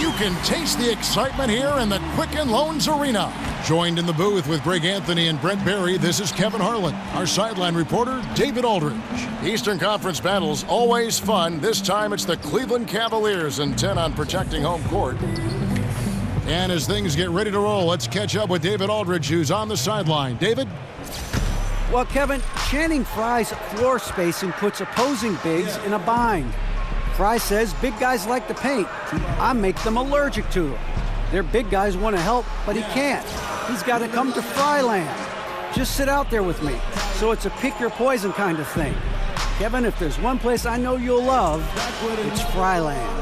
You can taste the excitement here in the Quicken Loans Arena. Joined in the booth with Greg Anthony and Brent Barry, this is Kevin Harlan. Our sideline reporter, David Aldridge. Eastern Conference battles always fun. This time it's the Cleveland Cavaliers intent on protecting home court. And as things get ready to roll, let's catch up with David Aldridge, who's on the sideline. David? Well, Kevin, Channing Frye's floor spacing puts opposing bigs in a bind. Frye says big guys like to paint. I make them allergic to it. Their big guys want to help, but he can't. He's got to come to Fryland. Just sit out there with me. So it's a pick your poison kind of thing. Kevin, if there's one place I know you'll love, it's Fryland.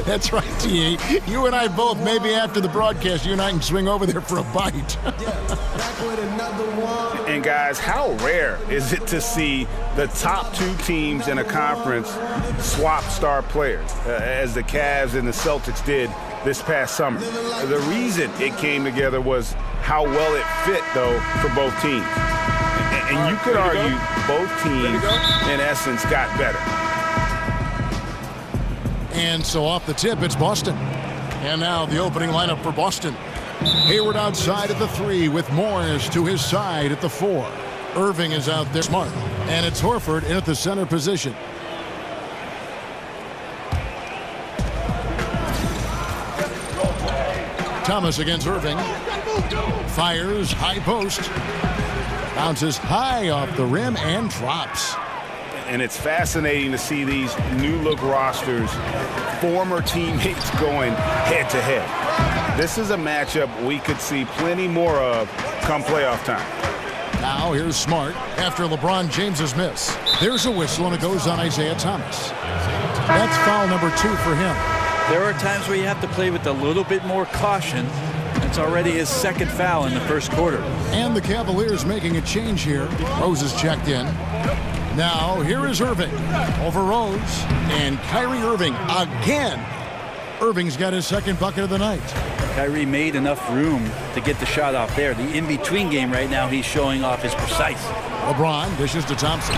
That's right, T.A. You and I both, maybe after the broadcast, you and I can swing over there for a bite. And guys, how rare is it to see the top two teams in a conference swap star players, as the Cavs and the Celtics did this past summer? The reason it came together was how well it fit, though, for both teams. And you could argue both teams, in essence, got better. And so off the tip, it's Boston. And now the opening lineup for Boston. Hayward outside at the 3 with Morris to his side at the 4. Irving is out there, Smart. And it's Horford in at the center position. Thomas against Irving. Fires, high post. Bounces high off the rim and drops. And it's fascinating to see these new-look rosters, former teammates going head-to-head. This is a matchup we could see plenty more of come playoff time. Now here's Smart after LeBron James's miss. There's a whistle, and it goes on Isaiah Thomas. That's foul number 2 for him. There are times where you have to play with a little bit more caution. It's already his second foul in the first quarter. And the Cavaliers making a change here. Rose is checked in. Now, here is Irving over Rose, and Kyrie Irving again. Irving's got his second bucket of the night. Kyrie made enough room to get the shot off there. The in-between game right now, he's showing off his precise. LeBron dishes to Thompson.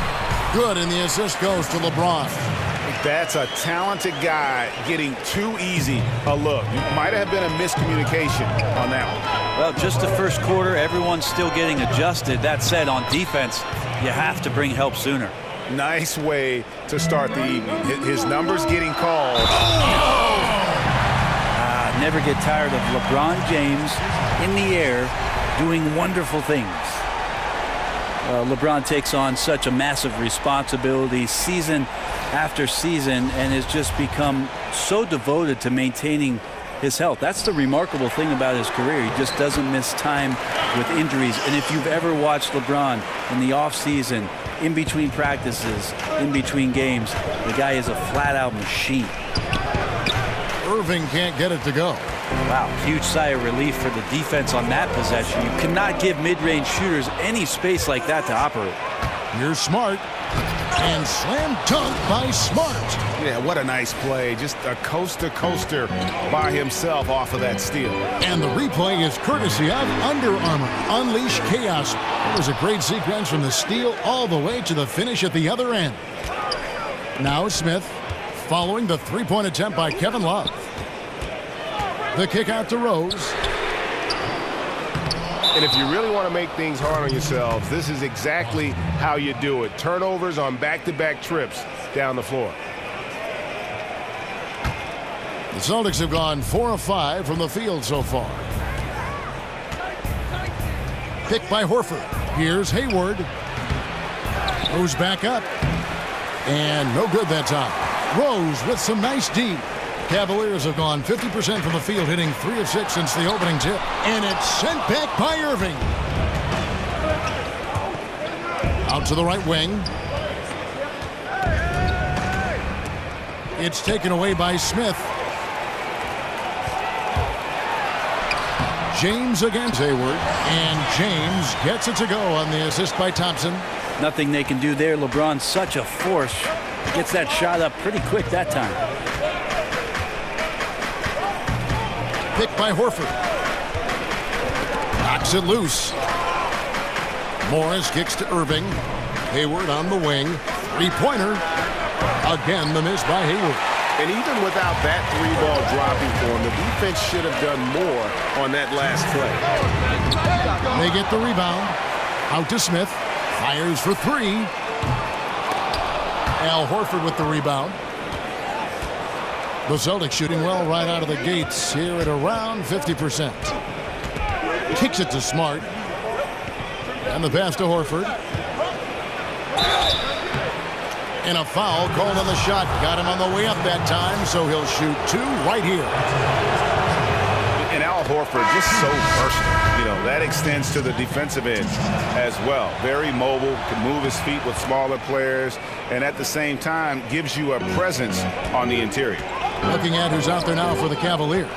Good, and the assist goes to LeBron. That's a talented guy getting too easy a look. Might have been a miscommunication on that one. Well, just the first quarter, everyone's still getting adjusted. That said, on defense, you have to bring help sooner. Nice way to start the evening. His numbers getting called. Never get tired of LeBron James in the air doing wonderful things. LeBron takes on such a massive responsibility season after season and has just become so devoted to maintaining his health. That's the remarkable thing about his career. He just doesn't miss time with injuries. And if you've ever watched LeBron in the offseason, in between practices, in between games, the guy is a flat-out machine. Irving can't get it to go. Wow, huge sigh of relief for the defense on that possession. You cannot give mid-range shooters any space like that to operate. Here's Smart. And slam dunk by Smart. Yeah, what a nice play. Just a coaster by himself off of that steal. And the replay is courtesy of Under Armour. Unleash chaos. It was a great sequence from the steal all the way to the finish at the other end. Now Smith following the three-point attempt by Kevin Love. The kick out to Rose. And if you really want to make things hard on yourselves, this is exactly how you do it. Turnovers on back-to-back trips down the floor. The Celtics have gone 4 of 5 from the field so far. Picked by Horford. Here's Hayward. Goes back up. And no good that time. Rose with some nice D. Cavaliers have gone 50% from the field, hitting 3 of 6 since the opening tip. And it's sent back by Irving. Out to the right wing. It's taken away by Smith. James against Hayward. And James gets it to go on the assist by Thompson. Nothing they can do there. LeBron's such a force. Gets that shot up pretty quick that time. Picked by Horford. Knocks it loose. Morris kicks to Irving. Hayward on the wing. Three-pointer. Again, the miss by Hayward. And even without that three-ball dropping for him, the defense should have done more on that last play. They get the rebound. Out to Smith. Fires for three. Al Horford with the rebound. The Celtics shooting well right out of the gates here at around 50%. Kicks it to Smart. And the pass to Horford. And a foul called on the shot. Got him on the way up that time, so he'll shoot two right here. And Al Horford just so versatile. You know, that extends to the defensive end as well. Very mobile, can move his feet with smaller players, and at the same time gives you a presence on the interior. Looking at who's out there now for the Cavaliers.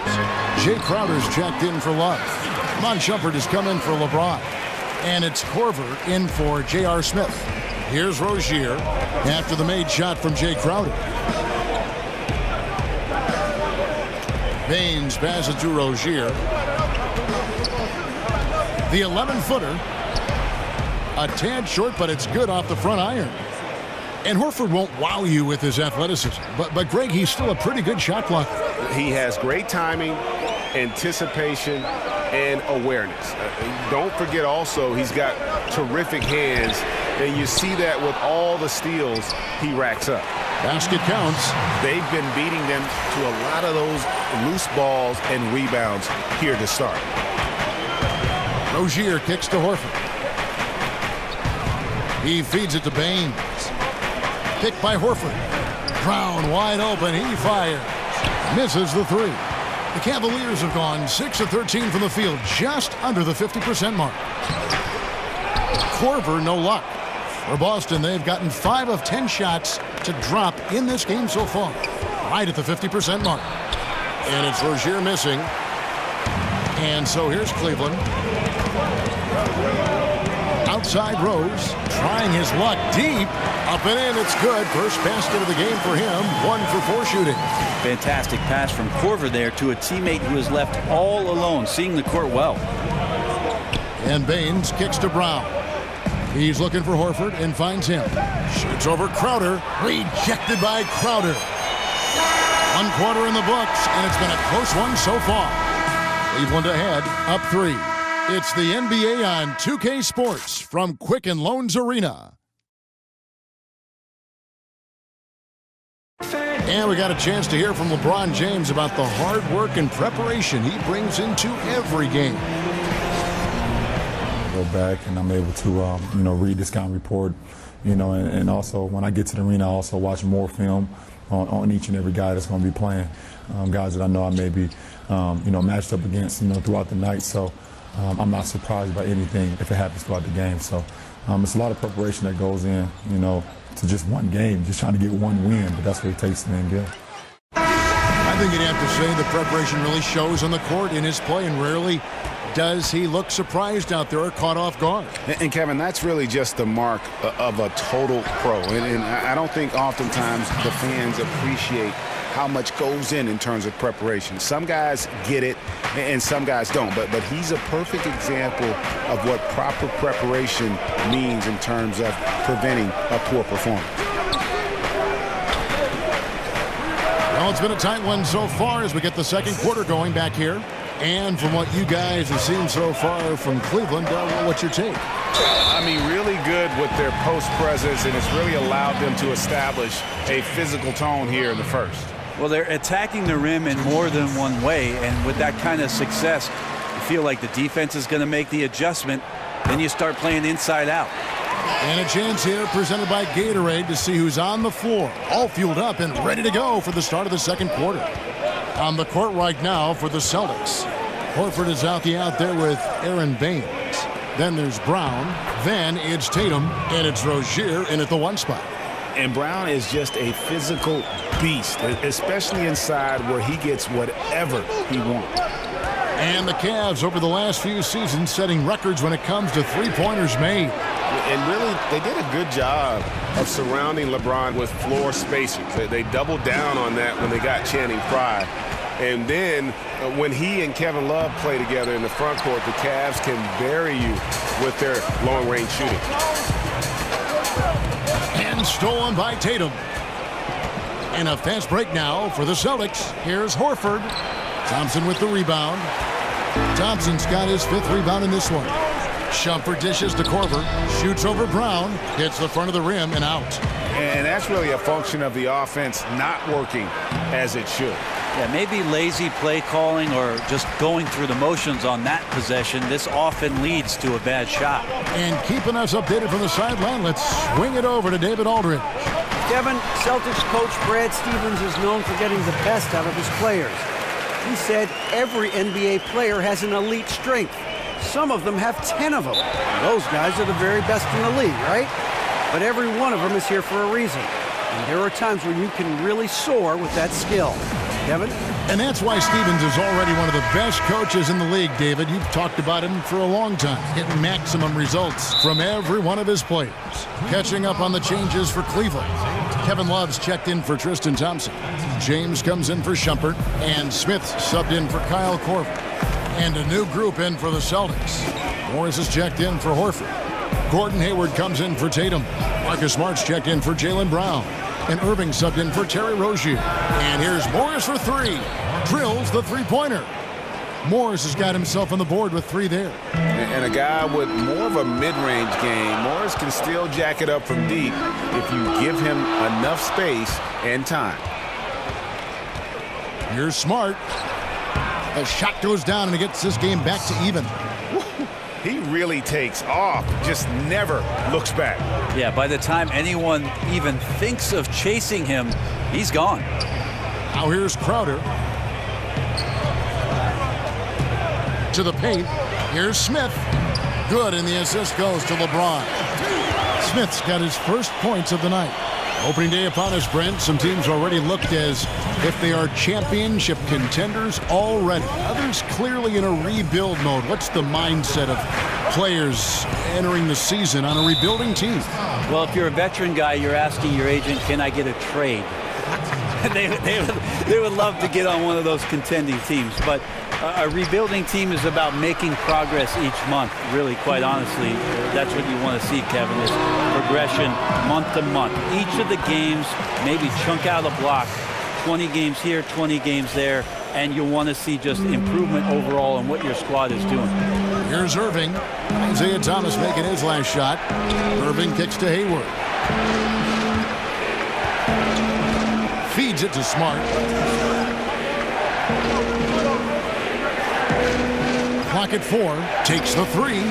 Jay Crowder's checked in for Love. Mon Shumpert has come in for LeBron. And it's Korver in for J.R. Smith. Here's Rozier after the made shot from Jay Crowder. Baines passes to Rozier. The 11-footer. A tad short, but it's good off the front iron. And Horford won't wow you with his athleticism. But Greg, he's still a pretty good shot blocker. He has great timing, anticipation, and awareness. Don't forget also he's got terrific hands, and you see that with all the steals he racks up. Basket counts. They've been beating them to a lot of those loose balls and rebounds here to start. Rozier kicks to Horford. He feeds it to Baines. Picked by Horford. Brown wide open. He fires. Misses the three. The Cavaliers have gone 6 of 13 from the field, just under the 50% mark. Korver, no luck. For Boston, they've gotten 5 of 10 shots to drop in this game so far, right at the 50% mark. And it's Rozier missing. And so here's Cleveland. Outside Rose, trying his luck deep. Up and in, it's good. First basket of the game for him. 1 for 4 shooting. Fantastic pass from Korver there to a teammate who is left all alone, seeing the court well. And Baines kicks to Brown. He's looking for Horford and finds him. Shoots over Crowder. Rejected by Crowder. 1 quarter in the books, and it's been a close one so far. Cleveland ahead, up 3. It's the NBA on 2K Sports from Quicken Loans Arena. And we got a chance to hear from LeBron James about the hard work and preparation he brings into every game. I go back and I'm able to, read the scouting report, and also when I get to the arena, I also watch more film on each and every guy that's going to be playing, guys that I know I may be, matched up against, throughout the night. So I'm not surprised by anything if it happens throughout the game. So it's a lot of preparation that goes in, to just one game, just trying to get one win, but that's what it takes to win good. I think you'd have to say the preparation really shows on the court in his play, and rarely does he look surprised out there or caught off guard. And Kevin, that's really just the mark of a total pro. And I don't think oftentimes the fans appreciate how much goes in terms of preparation. Some guys get it and some guys don't, but he's a perfect example of what proper preparation means in terms of preventing a poor performance. Well, it's been a tight one so far as we get the second quarter going back here. And from what you guys have seen so far from Cleveland, what's your take? I mean, really good with their post presence, and it's really allowed them to establish a physical tone here in the first. Well, they're attacking the rim in more than one way, and with that kind of success, you feel like the defense is going to make the adjustment. Then you start playing inside out. And a chance here presented by Gatorade to see who's on the floor, all fueled up and ready to go for the start of the second quarter. On the court right now for the Celtics. Horford is out there with Aaron Baines. Then there's Brown. Then it's Tatum, and it's Rozier in at the 1 spot. And Brown is just a physical beast, especially inside where he gets whatever he wants. And the Cavs over the last few seasons setting records when it comes to three-pointers made. And really, they did a good job of surrounding LeBron with floor spacers. They doubled down on that when they got Channing Frye. And then when he and Kevin Love play together in the front court, the Cavs can bury you with their long-range shooting. And stolen by Tatum. And a fast break now for the Celtics. Here's Horford. Thompson with the rebound. Thompson's got his 5th rebound in this one. Shumpert dishes to Korver. Shoots over Brown. Hits the front of the rim and out. And that's really a function of the offense not working as it should. Yeah, maybe lazy play calling or just going through the motions on that possession. This often leads to a bad shot. And keeping us updated from the sideline, let's swing it over to David Aldridge. Kevin, Celtics coach Brad Stevens is known for getting the best out of his players. He said every NBA player has an elite strength. Some of them have 10 of them. Those guys are the very best in the league, right? But every one of them is here for a reason. And there are times when you can really soar with that skill. Kevin? And that's why Stevens is already one of the best coaches in the league, David. You've talked about him for a long time, getting maximum results from every one of his players. Catching up on the changes for Cleveland. Kevin Love's checked in for Tristan Thompson. James comes in for Shumpert. And Smith subbed in for Kyle Korver. And a new group in for the Celtics. Morris is checked in for Horford. Gordon Hayward comes in for Tatum. Marcus Smart's checked in for Jaylen Brown. And Irving subbed in for Terry Rozier. And here's Morris for 3. Drills the three-pointer. Morris has got himself on the board with 3 there. And a guy with more of a mid-range game. Morris can still jack it up from deep if you give him enough space and time. Here's Smart. The shot goes down and it gets this game back to even. He really takes off, just never looks back. Yeah, by the time anyone even thinks of chasing him, he's gone. Now here's Crowder. To the paint. Here's Smith. Good, and the assist goes to LeBron. Smith's got his first points of the night. Opening day upon us, Brent. Some teams already looked as if they are championship contenders already. Others clearly in a rebuild mode. What's the mindset of players entering the season on a rebuilding team? Well, if you're a veteran guy, you're asking your agent, can I get a trade? they would love to get on one of those contending teams. But a rebuilding team is about making progress each month. Really, quite honestly, that's what you want to see, Kevin, is progression month to month. Each of the games, maybe chunk out a block, 20 games here, 20 games there, and you want to see just improvement overall in what your squad is doing. Here's Irving. Isaiah Thomas making his last shot. Irving kicks to Hayward. Feeds it to Smart. Clock at 4. Takes the 3.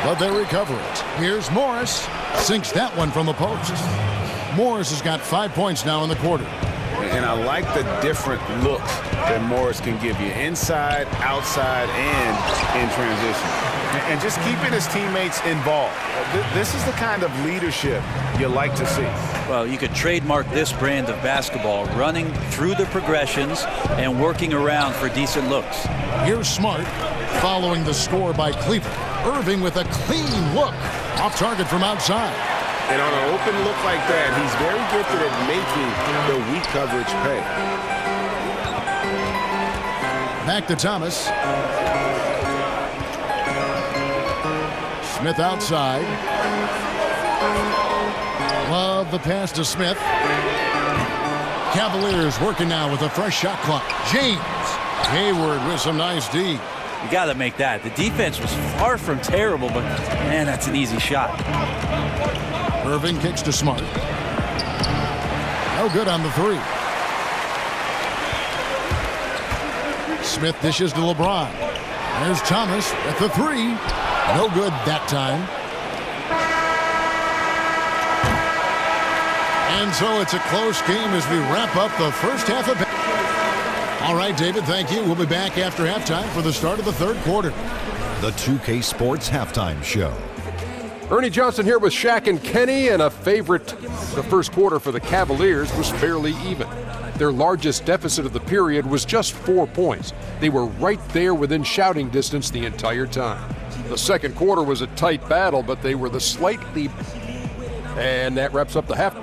But they recover it. Here's Morris. Sinks that one from the post. Morris has got 5 points now in the quarter. And I like the different looks that Morris can give you. Inside, outside, and in transition. And just keeping his teammates involved. This is the kind of leadership you like to see. Well, you could trademark this brand of basketball, running through the progressions and working around for decent looks. Here's Smart following the score by Cleveland. Irving with a clean look. Off target from outside. And on an open look like that, he's very gifted at making the weak coverage pay. Back to Thomas. Smith outside. Love the pass to Smith. Cavaliers working now with a fresh shot clock. James. Hayward with some nice D. You got to make that. The defense was far from terrible, but, man, that's an easy shot. Irving kicks to Smart. No good on the 3. Smith dishes to LeBron. There's Thomas at the 3. No good that time. And so it's a close game as we wrap up the first half of it. All right, David, thank you. We'll be back after halftime for the start of the third quarter. The 2K Sports Halftime Show. Ernie Johnson here with Shaq and Kenny, and a favorite. The first quarter for the Cavaliers was fairly even. Their largest deficit of the period was just 4 points. They were right there within shouting distance the entire time. The second quarter was a tight battle, but they were the slightly... And that wraps up the half.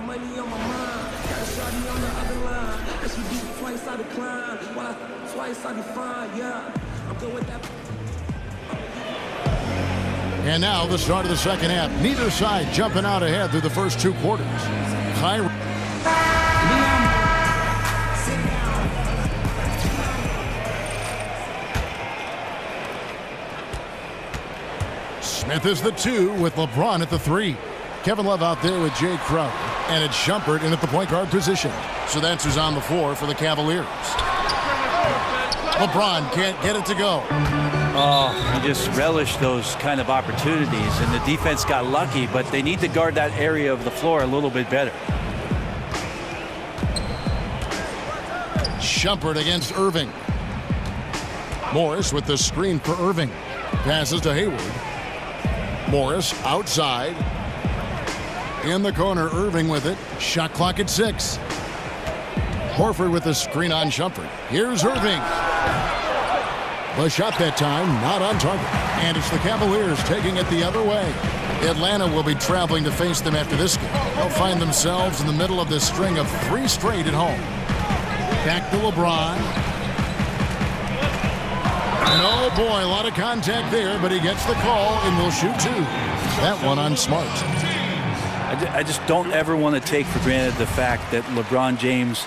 And now the start of the second half. Neither side jumping out ahead through the first 2 quarters. Kyrie. Smith is the 2 with LeBron at the 3. Kevin Love out there with Jay Crowder. And it's Shumpert in at the point guard position. So that's who's on the floor for the Cavaliers. LeBron can't get it to go. Oh, he just relished those kind of opportunities, and the defense got lucky, but they need to guard that area of the floor a little bit better. Shumpert against Irving. Morris with the screen for Irving. Passes to Hayward. Morris outside. In the corner, Irving with it. Shot clock at 6. Horford with the screen on Shumpert. Here's Irving. The shot that time, not on target. And it's the Cavaliers taking it the other way. Atlanta will be traveling to face them after this game. They'll find themselves in the middle of this string of 3 straight at home. Back to LeBron. And oh boy, a lot of contact there, but he gets the call and will shoot 2. That one on Smart. I just don't ever want to take for granted the fact that LeBron James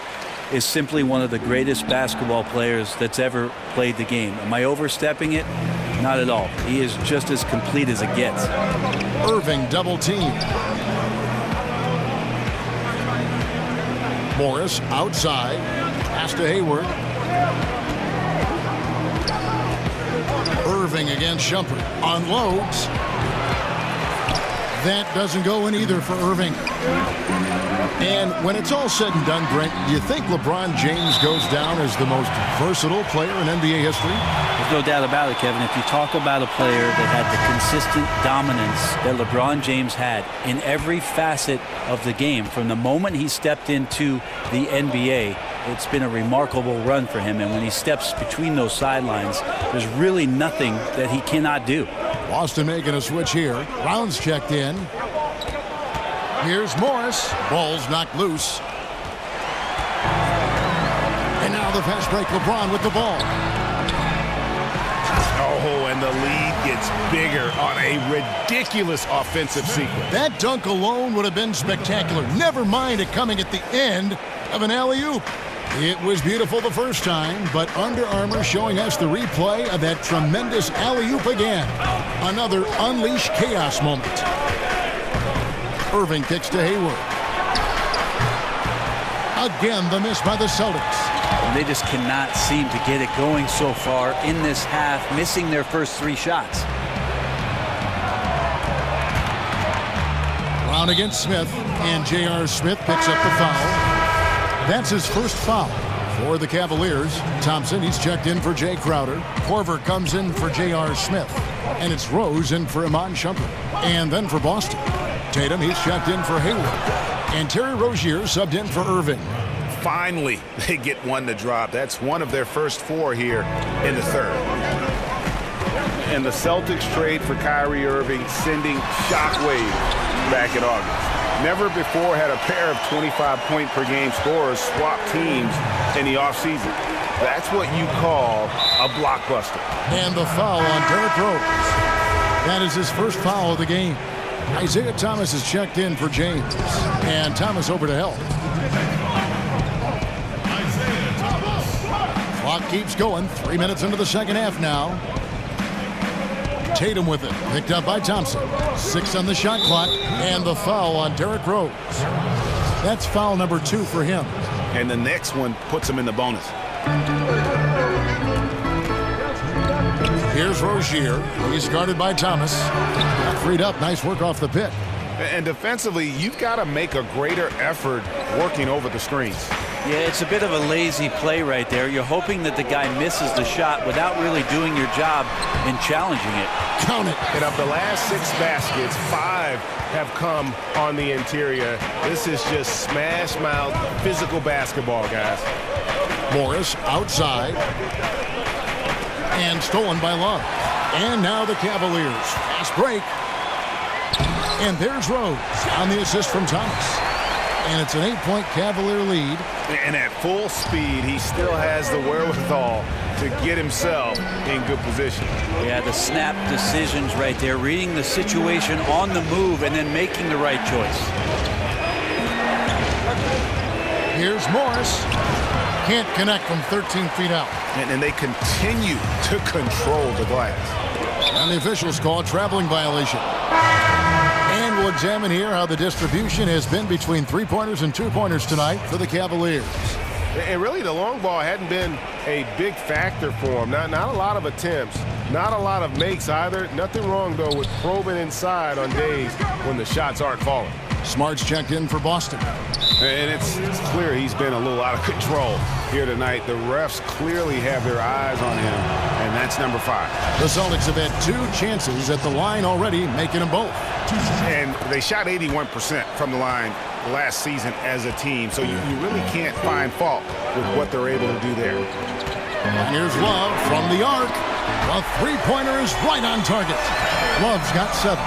is simply one of the greatest basketball players that's ever played the game. Am I overstepping it? Not at all. He is just as complete as it gets. Irving double team. Morris outside. Pass to Hayward. Irving against Shumpert. Unloads. That doesn't go in either for Irving. And when it's all said and done, Brent, do you think LeBron James goes down as the most versatile player in NBA history? There's no doubt about it, Kevin. If you talk about a player that had the consistent dominance that LeBron James had in every facet of the game, from the moment he stepped into the NBA, it's been a remarkable run for him. And when he steps between those sidelines, there's really nothing that he cannot do. Boston making a switch here. Brown's checked in. Here's Morris. Ball's knocked loose. And now the fast break. LeBron with the ball. Oh, and the lead gets bigger on a ridiculous offensive sequence. That dunk alone would have been spectacular. Never mind it coming at the end of an alley-oop. It was beautiful the first time, but Under Armour showing us the replay of that tremendous alley-oop again. Another unleashed chaos moment. Irving kicks to Hayward. Again, the miss by the Celtics. And they just cannot seem to get it going so far in this half, missing their first 3 shots. Brown against Smith, and J.R. Smith picks up the foul. That's his first foul for the Cavaliers. Thompson, he's checked in for Jay Crowder. Korver comes in for J.R. Smith. And it's Rose in for Iman Shumpert. And then for Boston, Tatum, he's checked in for Hayward. And Terry Rozier subbed in for Irving. Finally, they get one to drop. That's one of their first 4 here in the third. And the Celtics trade for Kyrie Irving, sending shockwaves back in August. Never before had a pair of 25-point-per-game scorers swap teams in the offseason. That's what you call a blockbuster. And the foul on Derrick Rose. That is his first foul of the game. Isaiah Thomas is checked in for James. And Thomas over to help. Clock keeps going. 3 minutes into the second half now. Tatum with it. Picked up by Thompson. 6 on the shot clock. And the foul on Derrick Rose. That's foul number 2 for him. And the next one puts him in the bonus. Here's Rozier. He's guarded by Thomas. Freed up. Nice work off the pick. And defensively, you've got to make a greater effort working over the screens. Yeah, it's a bit of a lazy play right there. You're hoping that the guy misses the shot without really doing your job in challenging it. Count it. And of the last 6 baskets, 5 have come on the interior. This is just smash mouth physical basketball, guys. Morris outside. And stolen by Love. And now the Cavaliers. Fast break. And there's Rose on the assist from Thomas. And it's an 8-point Cavalier lead. And at full speed, he still has the wherewithal to get himself in good position. Yeah, the snap decisions right there, reading the situation on the move and then making the right choice. Here's Morris. Can't connect from 13 feet out. And they continue to control the glass. And the officials call a traveling violation. And we'll examine here how the distribution has been between three-pointers and two-pointers tonight for the Cavaliers. And really, the long ball hadn't been a big factor for him. Not a lot of attempts, not a lot of makes either. Nothing wrong, though, with probing inside on days when the shots aren't falling. Smart's checked in for Boston. And it's clear he's been a little out of control here tonight. The refs clearly have their eyes on him, and that's number 5. The Celtics have had 2 chances at the line already, making them both. And they shot 81% from the line last season as a team, so you really can't find fault with what they're able to do there. And here's Love from the arc. A three-pointer is right on target. Love's got 7.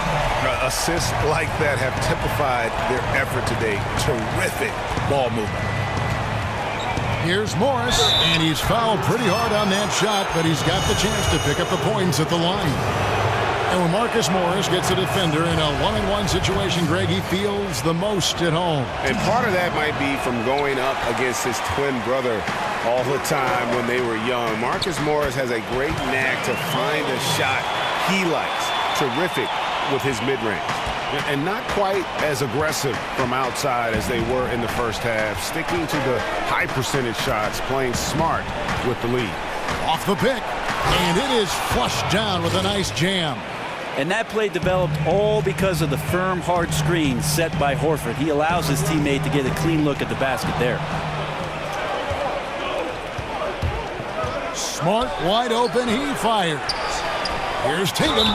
Assists like that have typified their effort today. Terrific ball movement. Here's Morris, and he's fouled pretty hard on that shot, but he's got the chance to pick up the points at the line. And when Marcus Morris gets a defender in a one-on-one situation, Greg, he feels the most at home. And part of that might be from going up against his twin brother all the time when they were young. Marcus Morris has a great knack to find a shot he likes. Terrific with his mid-range. And not quite as aggressive from outside as they were in the first half. Sticking to the high percentage shots, playing smart with the lead. Off the pick, and it is flushed down with a nice jam. And that play developed all because of the firm, hard screen set by Horford. He allows his teammate to get a clean look at the basket there. Smart wide open, he fires. Here's Tatum,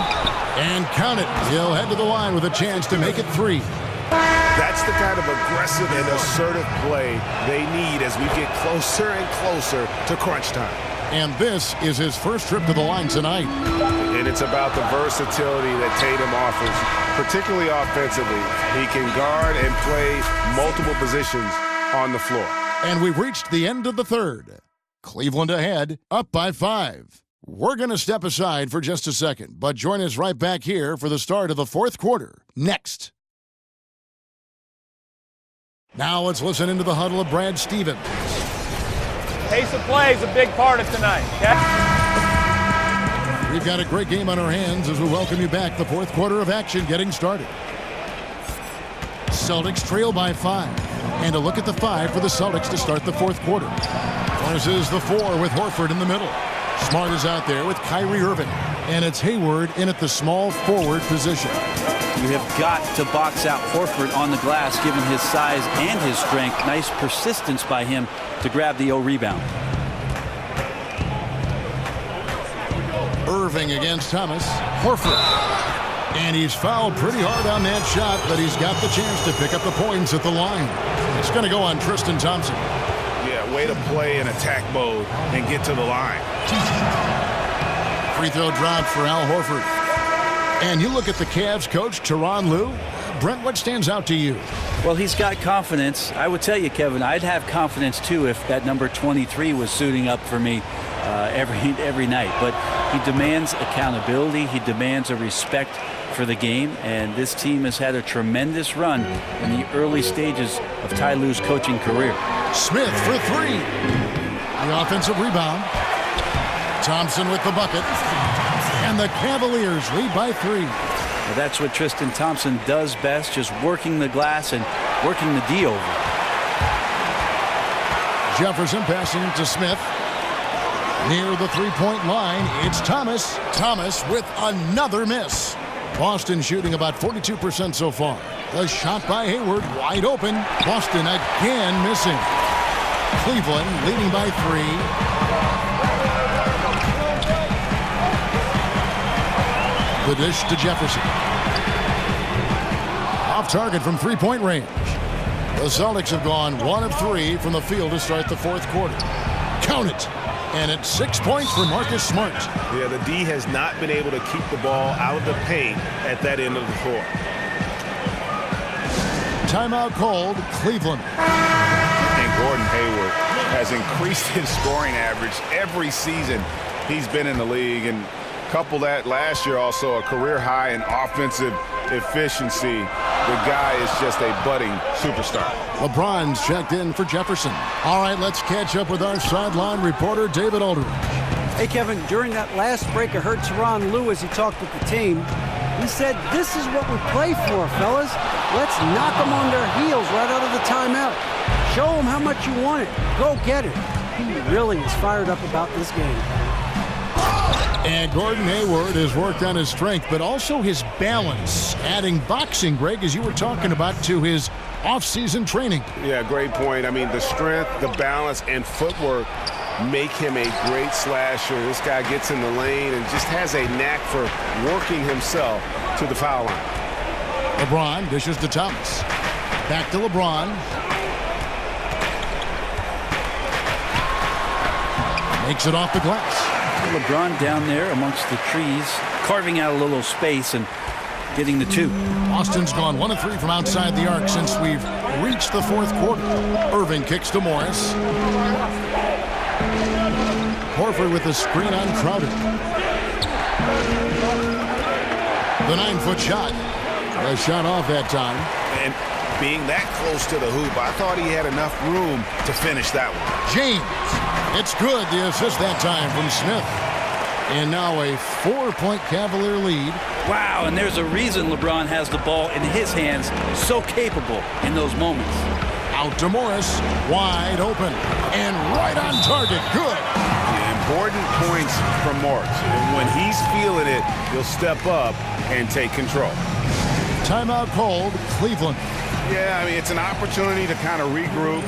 and count it. He'll head to the line with a chance to make it 3. That's the kind of aggressive and assertive play they need as we get closer and closer to crunch time. And this is his first trip to the line tonight. And it's about the versatility that Tatum offers, particularly offensively. He can guard and play multiple positions on the floor. And we've reached the end of the third. Cleveland ahead, up by 5. We're going to step aside for just a second, but join us right back here for the start of the fourth quarter, next. Now let's listen into the huddle of Brad Stevens. Pace of play is a big part of tonight, okay? We've got a great game on our hands as we welcome you back. The fourth quarter of action getting started. Celtics trail by 5. And a look at the 5 for the Celtics to start the fourth quarter. Versus the 4 with Horford in the middle. Smart is out there with Kyrie Irving. And it's Hayward in at the small forward position. You have got to box out Horford on the glass, given his size and his strength. Nice persistence by him to grab the rebound. Irving against Thomas. Horford. And he's fouled pretty hard on that shot, but he's got the chance to pick up the points at the line. It's going to go on Tristan Thompson. Yeah, way to play in attack mode and get to the line. Free throw dropped for Al Horford. And you look at the Cavs coach, Tyronn Lue. Brent, what stands out to you? Well, he's got confidence. I would tell you, Kevin, I'd have confidence, too, if that number 23 was suiting up for me every night. But he demands accountability. He demands a respect for the game. And this team has had a tremendous run in the early stages of Ty Lue's coaching career. Smith for 3. The offensive rebound. Thompson with the bucket. And the Cavaliers lead by 3. Well, that's what Tristan Thompson does best, just working the glass and working the D over. Jefferson passing to Smith. Near the three-point line, it's Thomas. Thomas with another miss. Boston shooting about 42% so far. The shot by Hayward, wide open. Boston again missing. Cleveland leading by 3. The dish to Jefferson. Off target from three-point range. The Celtics have gone 1 of 3 from the field to start the fourth quarter. Count it. And it's 6 points for Marcus Smart. Yeah, the D has not been able to keep the ball out of the paint at that end of the floor. Timeout called, Cleveland. And Gordon Hayward has increased his scoring average every season he's been in the league. And couple that last year also a career high in offensive efficiency. The guy is just a budding superstar. LeBron's checked in for Jefferson. All right, let's catch up with our sideline reporter, David Aldridge. Hey, Kevin, during that last break, I heard Tyronn Lue as he talked with the team. He said, "This is what we play for, fellas. Let's knock them on their heels right out of the timeout. Show them how much you want it. Go get it." He really is fired up about this game. And Gordon Hayward has worked on his strength, but also his balance, adding boxing, Greg, as you were talking about, to his off-season training. Yeah, great point. I mean, the strength, the balance, and footwork make him a great slasher. This guy gets in the lane and just has a knack for working himself to the foul line. LeBron dishes to Thomas. Back to LeBron. Makes it off the glass. LeBron down there amongst the trees, carving out a little space and getting the two. Austin's gone 1 of 3 from outside the arc since we've reached the fourth quarter. Irving kicks to Morris. Horford with the screen on Crowder. The 9-foot shot. A shot off that time. And being that close to the hoop, I thought he had enough room to finish that one. James. It's good. The assist that time from Smith. And now a 4-point Cavalier lead. Wow, and there's a reason LeBron has the ball in his hands. So capable in those moments. Out to Morris. Wide open. And right on target. Good. Important points from Morris. And when he's feeling it, he'll step up and take control. Timeout called. Cleveland. Yeah, I mean, it's an opportunity to kind of regroup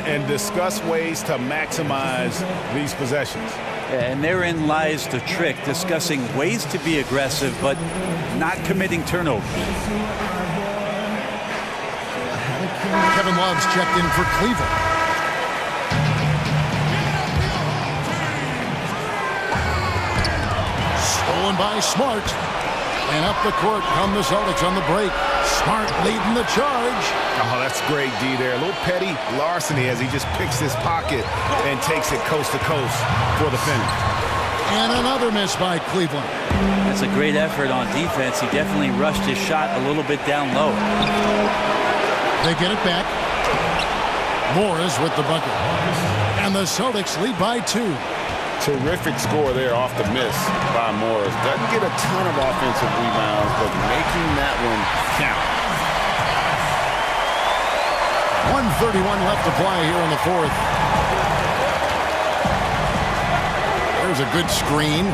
and discuss ways to maximize these possessions. And therein lies the trick, discussing ways to be aggressive, but not committing turnovers. Kevin Love's checked in for Cleveland. Stolen by Smart. And up the court come the Celtics on the break. Smart leading the charge. Oh, that's great, D there. A little petty larceny as he just picks his pocket and takes it coast to coast for the finish. And another miss by Cleveland. That's a great effort on defense. He definitely rushed his shot a little bit down low. They get it back. Morris with the bucket. And the Celtics lead by 2. Terrific score there off the miss by Morris. Doesn't get a ton of offensive rebounds, but making that one count. 1:31 left to play here in the fourth. There's a good screen.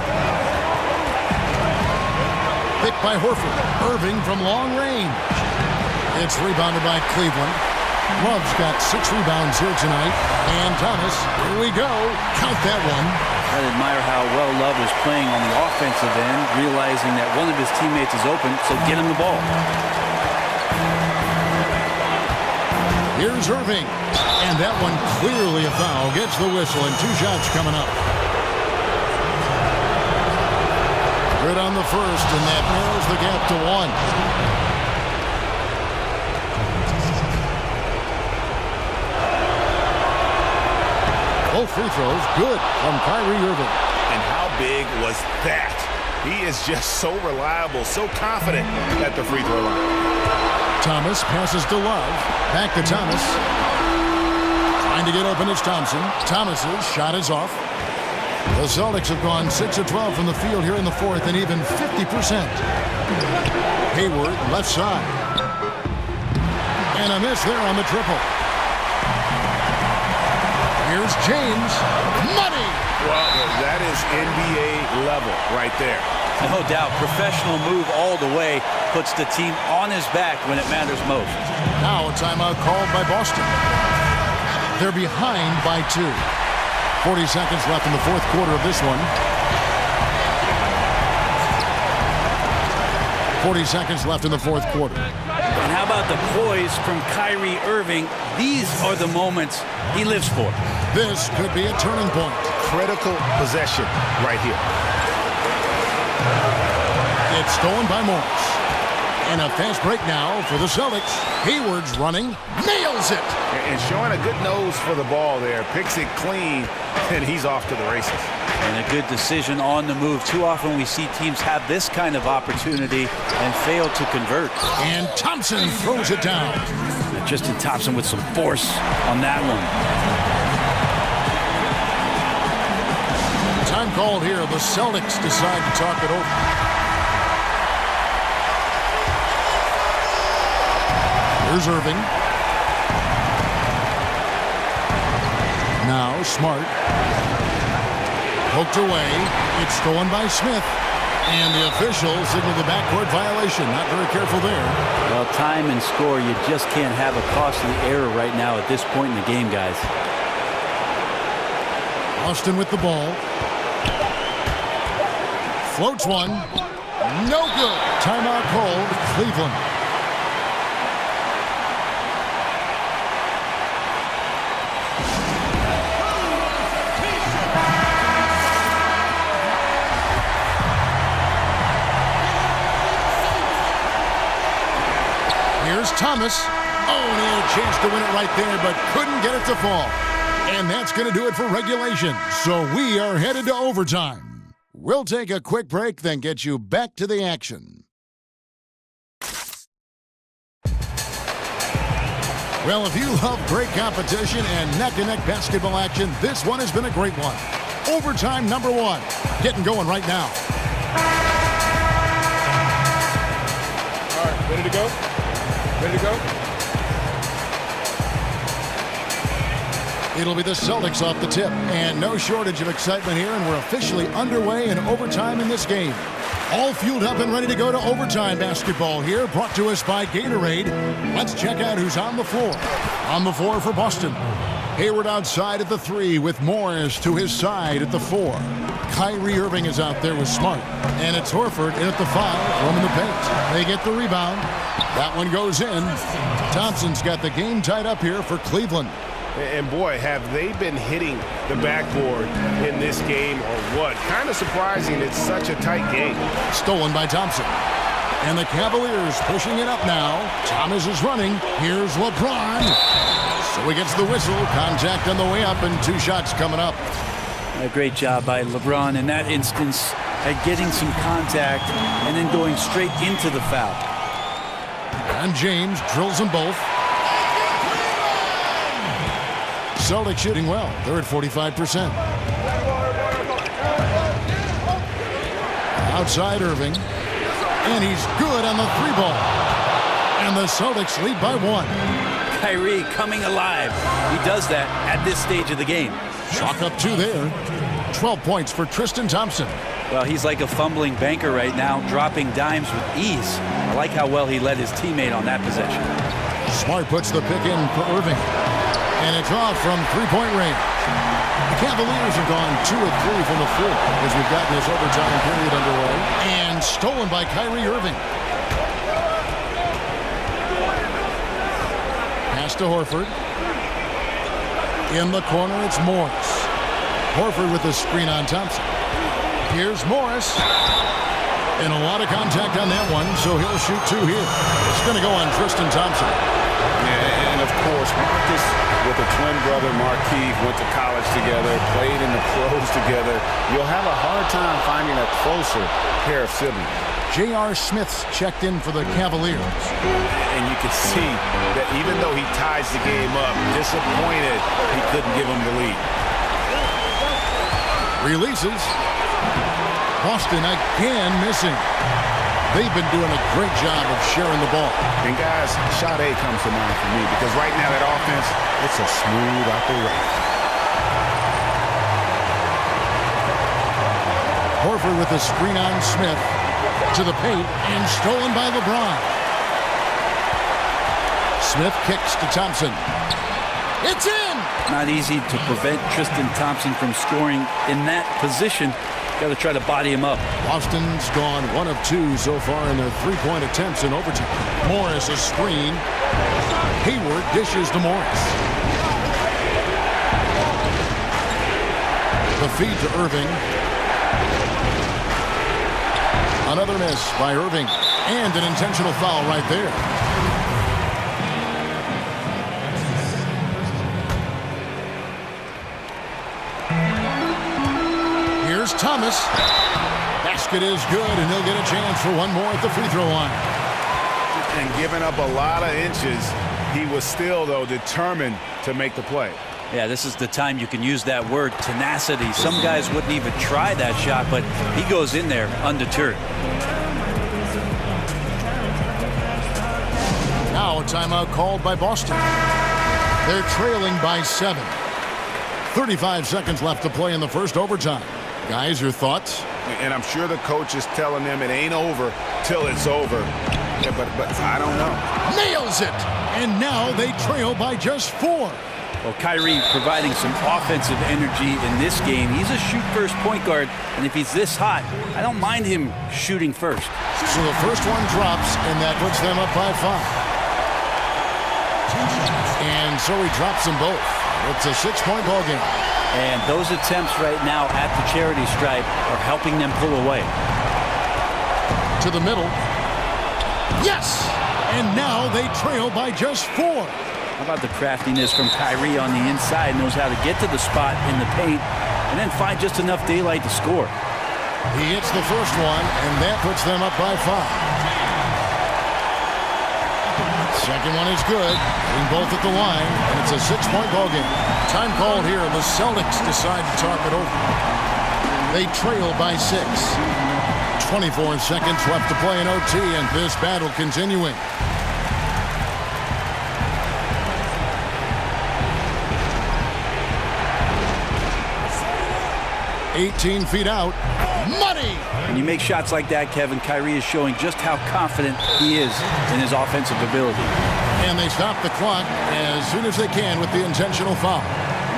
Hit by Horford. Irving from long range. It's rebounded by Cleveland. Love's got 6 rebounds here tonight. And Thomas, here we go. Count that one. I admire how well Love is playing on the offensive end, realizing that one of his teammates is open, so get him the ball. Here's Irving. And that one clearly a foul. Gets the whistle, and 2 shots coming up. Good on the first, and that narrows the gap to 1. Both free throws good from Kyrie Irving. And how big was that? He is just so reliable, so confident at the free throw line. Thomas passes to Love. Back to Thomas. Trying to get open is Thompson. Thomas's shot is off. The Celtics have gone 6 of 12 from the field here in the fourth and even 50%. Hayward left side. And a miss there on the triple. Here's James. Money! Well, that is NBA level right there. No doubt, professional move all the way, puts the team on his back when it matters most. Now a timeout called by Boston. They're behind by 2. 40 seconds left in the fourth quarter of this one. 40 seconds left in the fourth quarter. And how about the poise from Kyrie Irving? These are the moments he lives for. This could be a turning point. Critical possession right here. It's stolen by Morris. And a fast break now for the Celtics. Hayward's running. Nails it! And showing a good nose for the ball there. Picks it clean, and he's off to the races. And a good decision on the move. Too often we see teams have this kind of opportunity and fail to convert. And Thompson throws it down. Justin Thompson with some force on that one. Time called here. The Celtics decide to talk it over. Here's Irving. Now Smart. Poked away. It's stolen by Smith. And the official signaled the backcourt violation. Not very careful there. Well, time and score, you just can't have a costly error right now at this point in the game, guys. Austin with the ball. Floats one. No good. Timeout called. Cleveland. Here's Thomas. Oh, and he had a chance to win it right there, but couldn't get it to fall. And that's going to do it for regulation. So we are headed to overtime. We'll take a quick break, then get you back to the action. Well, if you love great competition and neck-to-neck basketball action, this one has been a great one. Overtime number 1. Getting going right now. All right, ready to go? Ready to go? It'll be the Celtics off the tip, and no shortage of excitement here, and we're officially underway in overtime in this game. All fueled up and ready to go to overtime basketball here, brought to us by Gatorade. Let's check out who's on the floor. On the floor for Boston. Hayward outside at the 3 with Morris to his side at the 4. Kyrie Irving is out there with Smart. And it's Horford in at the 5, roaming the paint. They get the rebound. That one goes in. Thompson's got the game tied up here for Cleveland. And boy, have they been hitting the backboard in this game or what? Kind of surprising it's such a tight game. Stolen by Thompson. And the Cavaliers pushing it up now. Thomas is running. Here's LeBron. So he gets the whistle. Contact on the way up and 2 shots coming up. A great job by LeBron in that instance at getting some contact and then going straight into the foul. And James drills them both. Celtics shooting well. They're at 45%. Outside Irving. And he's good on the 3-ball. And the Celtics lead by 1. Kyrie coming alive. He does that at this stage of the game. Chalk up 2 there. 12 points for Tristan Thompson. Well, he's like a fumbling banker right now, dropping dimes with ease. I like how well he led his teammate on that possession. Smart puts the pick in for Irving. And it's off from 3-point range. The Cavaliers have gone 2 of 3 from the floor as we've gotten this overtime period underway. And stolen by Kyrie Irving. Pass to Horford. In the corner, it's Morris. Horford with the screen on Thompson. Here's Morris. And a lot of contact on that one, so he'll shoot 2 here. It's going to go on Tristan Thompson. Yeah, and of course, Marcus with a twin brother, Markieff, went to college together, played in the pros together. You'll have a hard time finding a closer pair of siblings. J.R. Smith's checked in for the Cavaliers. And you can see that even though he ties the game up, disappointed he couldn't give him the lead. Releases. Boston again missing. They've been doing a great job of sharing the ball. And guys, shot A comes to mind for me because right now that offense, it's a smooth operation. Horford with the screen on Smith to the paint and stolen by LeBron. Smith kicks to Thompson. It's in! Not easy to prevent Tristan Thompson from scoring in that position. Got to try to body him up. Boston's gone 1 of 2 so far in their 3-point attempts in overtime. Morris a screen. Hayward dishes to Morris. The feed to Irving. Another miss by Irving. And an intentional foul right there. Here's Thomas. Basket is good, and he'll get a chance for 1 more at the free throw line. And giving up a lot of inches, he was still, though, determined to make the play. Yeah, this is the time you can use that word, tenacity. Some guys wouldn't even try that shot, but he goes in there undeterred. Now a timeout called by Boston. They're trailing by 7. 35 seconds left to play in the first overtime. Guys, your thoughts? And I'm sure the coach is telling them it ain't over till it's over. Yeah, but I don't know. Nails it! And now they trail by just 4. Well, Kyrie providing some offensive energy in this game. He's a shoot-first point guard, and if he's this hot, I don't mind him shooting first. So the first one drops, and that puts them up by 5. And so he drops them both. It's a 6-point ball game. And those attempts right now at the charity stripe are helping them pull away. To the middle. Yes! And now they trail by just 4. How about the craftiness from Kyrie on the inside? Knows how to get to the spot in the paint and then find just enough daylight to score. He hits the first one, and that puts them up by 5. Second one is good. Hitting both at the line, and it's a 6-point ball game. Time called here. The Celtics decide to talk it over. They trail by 6. 24 seconds left to play in OT, and this battle continuing. "18 feet out. Money!" When you make shots like that, Kevin, Kyrie is showing just how confident he is in his offensive ability. And they stop the clock as soon as they can with the intentional foul.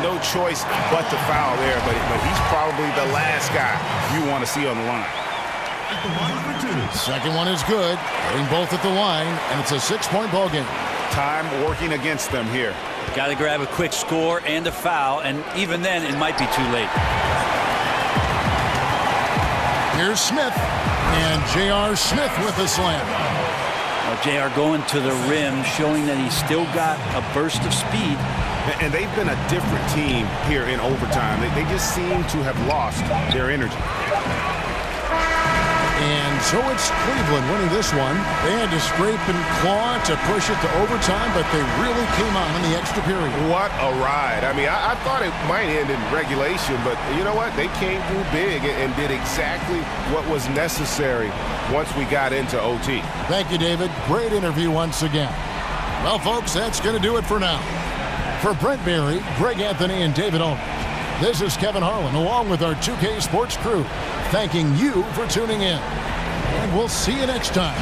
No choice but to foul there, but he's probably the last guy you want to see on the line. Second one is good. Hitting both at the line, and it's a 6-point ball game. Time working against them here. Got to grab a quick score and a foul, and even then it might be too late. Here's Smith, and J.R. Smith with the slam. Well, J.R. going to the rim, showing that he's still got a burst of speed. And they've been a different team here in overtime. They just seem to have lost their energy. And so it's Cleveland winning this one. They had to scrape and claw to push it to overtime, but they really came on in the extra period. What a ride. I mean, I thought it might end in regulation, but you know what? They came through big and did exactly what was necessary once we got into OT. Thank you, David. Great interview once again. Well, folks, that's going to do it for now. For Brent Berry, Greg Anthony, and David Aldridge, this is Kevin Harlan, along with our 2K Sports crew, thanking you for tuning in. And we'll see you next time.